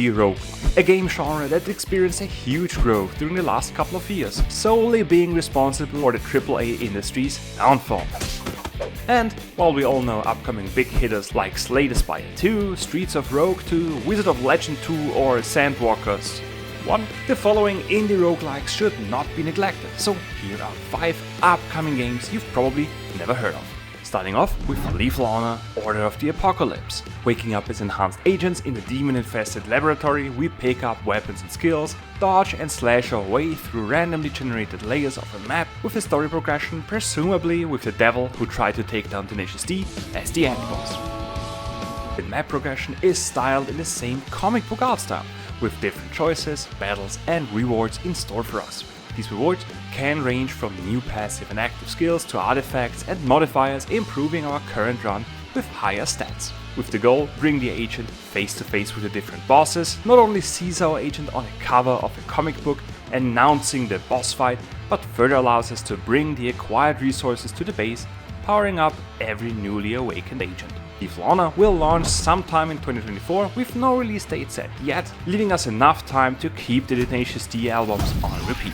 indie roguelike, a game genre that experienced a huge growth during the last couple of years, solely being responsible for the AAA industry's downfall. And while we all know upcoming big hitters like Slay the Spire 2, Streets of Rogue 2, Wizard of Legend 2 or Sandwalkers 1, the following indie roguelikes should not be neglected, so here are 5 upcoming games you've probably never heard of. Starting off with Lethal Honor, Order of the Apocolypse. Waking up as enhanced agents in a demon-infested laboratory, we pick up weapons and skills, dodge and slash our way through randomly generated layers of a map with a story progression, presumably with the devil who tried to take down Tenacious D as the end boss. The map progression is styled in the same comic book art style, with different choices, battles and rewards in store for us. These rewards can range from new passive and active skills to artifacts and modifiers, improving our current run with higher stats. With the goal, bring the agent face to face with the different bosses, not only sees our agent on a cover of a comic book announcing the boss fight, but further allows us to bring the acquired resources to the base, powering up every newly awakened agent. Lethal Honor will launch sometime in 2024 with no release date set yet, leaving us enough time to keep the Tenacious D albums on repeat.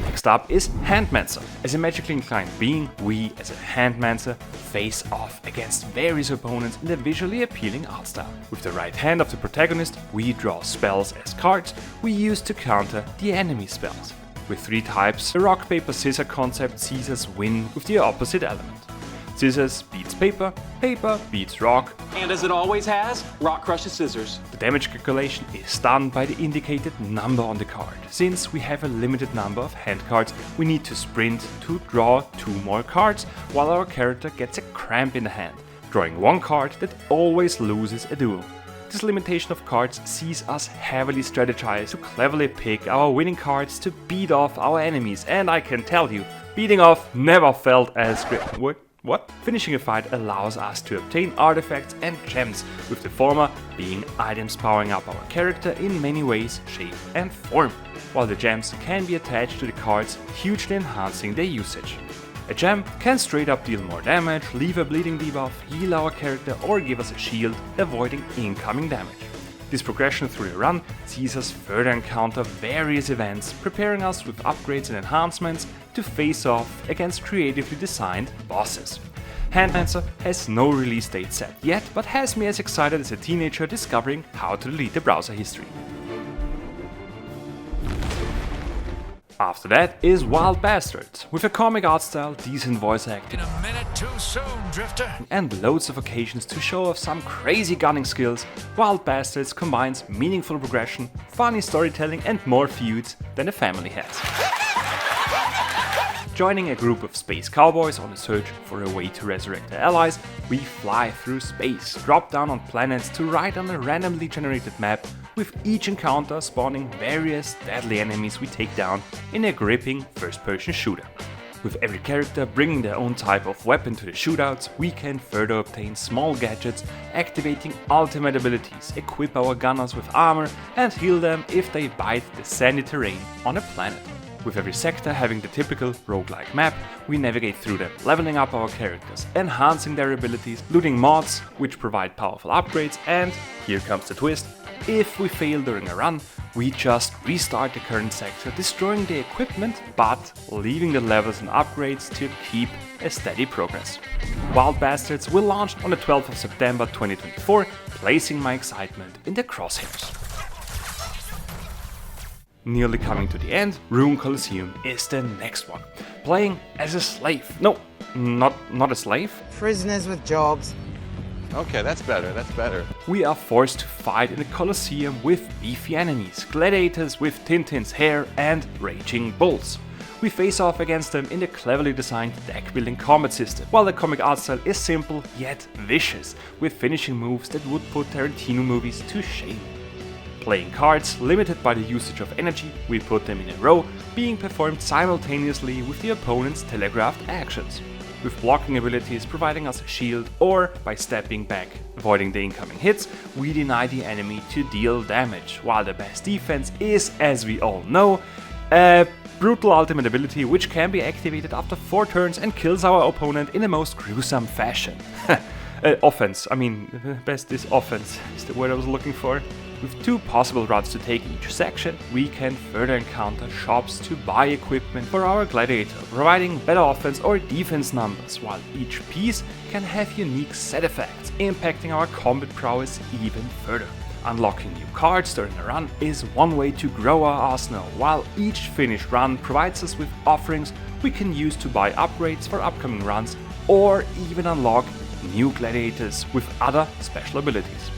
Next up is Handmancer. As a magically inclined being, we as a Handmancer face off against various opponents in a visually appealing art style. With the right hand of the protagonist, we draw spells as cards we use to counter the enemy spells. With 3 types, the rock paper scissor concept sees us win with the opposite element. Scissors beats paper, paper beats rock, and as it always has, rock crushes scissors. The damage calculation is done by the indicated number on the card. Since we have a limited number of hand cards, we need to sprint to draw 2 more cards, while our character gets a cramp in the hand, drawing 1 card that always loses a duel. This limitation of cards sees us heavily strategize to cleverly pick our winning cards to beat off our enemies, and I can tell you, beating off never felt as great. What? Finishing a fight allows us to obtain artifacts and gems, with the former being items powering up our character in many ways, shape and form, while the gems can be attached to the cards, hugely enhancing their usage. A gem can straight up deal more damage, leave a bleeding debuff, heal our character or give us a shield, avoiding incoming damage. This progression through the run sees us further encounter various events, preparing us with upgrades and enhancements to face off against creatively designed bosses. Handmancer has no release date set yet, but has me as excited as a teenager discovering how to delete the browser history. After that is Wild Bastards, with a comic art style, decent voice acting, In a minute too soon, Drifter. and loads of occasions to show off some crazy gunning skills. Wild Bastards combines meaningful progression, funny storytelling and more feuds than a family has. Joining a group of space cowboys on a search for a way to resurrect their allies, we fly through space, drop down on planets to ride on a randomly generated map, with each encounter spawning various deadly enemies we take down in a gripping first-person shooter. With every character bringing their own type of weapon to the shootouts, we can further obtain small gadgets, activating ultimate abilities, equip our gunners with armor and heal them if they bite the sandy terrain on a planet. With every sector having the typical roguelike map, we navigate through them, leveling up our characters, enhancing their abilities, looting mods which provide powerful upgrades, and, here comes the twist, if we fail during a run, we just restart the current sector, destroying the equipment but leaving the levels and upgrades to keep a steady progress. Wild Bastards will launch on the 12th of September 2024, placing my excitement in the crosshairs. Nearly coming to the end, Rune Coliseum is the next one. Playing as a slave. No, not a slave. Prisoners with jobs. Okay, that's better. We are forced to fight in a Coliseum with beefy enemies, gladiators with Tintin's hair and raging bulls. We face off against them in the cleverly designed deck-building combat system, while the comic art style is simple yet vicious, with finishing moves that would put Tarantino movies to shame. Playing cards limited by the usage of energy, we put them in a row, being performed simultaneously with the opponent's telegraphed actions, with blocking abilities providing us a shield, or by stepping back, avoiding the incoming hits, we deny the enemy to deal damage, while the best defense is, as we all know, a brutal ultimate ability which can be activated after 4 turns and kills our opponent in the most gruesome fashion. Offense, I mean, best is offense, is the word I was looking for. With 2 possible routes to take each section, we can further encounter shops to buy equipment for our gladiator, providing better offense or defense numbers, while each piece can have unique set effects, impacting our combat prowess even further. Unlocking new cards during a run is one way to grow our arsenal, while each finished run provides us with offerings we can use to buy upgrades for upcoming runs, or even unlock new gladiators with other special abilities.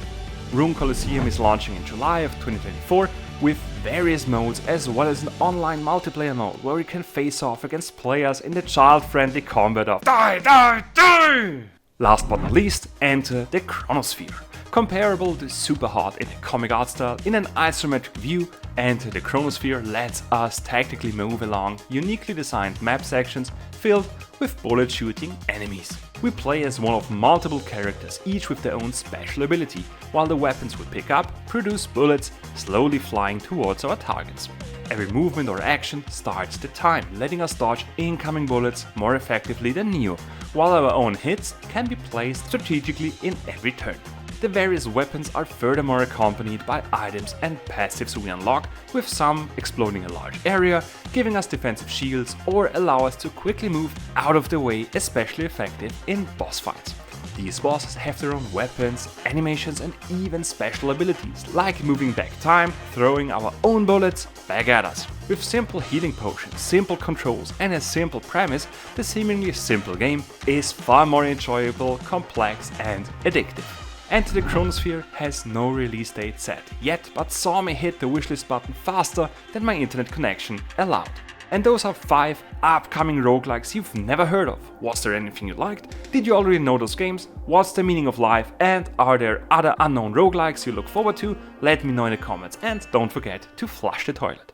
Rune Coliseum is launching in July of 2024 with various modes, as well as an online multiplayer mode where we can face off against players in the child-friendly combat of die, die, die! Last but not least, enter the Chronosphere. Comparable to Super Hot in a comic art style, in an isometric view, Enter the Chronosphere lets us tactically move along uniquely designed map sections filled with bullet-shooting enemies. We play as one of multiple characters, each with their own special ability, while the weapons we pick up produce bullets slowly flying towards our targets. Every movement or action starts the time, letting us dodge incoming bullets more effectively than Neo, while our own hits can be placed strategically in every turn. The various weapons are furthermore accompanied by items and passives we unlock, with some exploding a large area, giving us defensive shields, or allow us to quickly move out of the way, especially effective in boss fights. These bosses have their own weapons, animations and even special abilities, like moving back time, throwing our own bullets back at us. With simple healing potions, simple controls and a simple premise, the seemingly simple game is far more enjoyable, complex and addictive. Enter the Chronosphere has no release date set yet, but saw me hit the wishlist button faster than my internet connection allowed. And those are 5 upcoming roguelikes you've never heard of. Was there anything you liked? Did you already know those games? What's the meaning of life? And are there other unknown roguelikes you look forward to? Let me know in the comments, and don't forget to flush the toilet.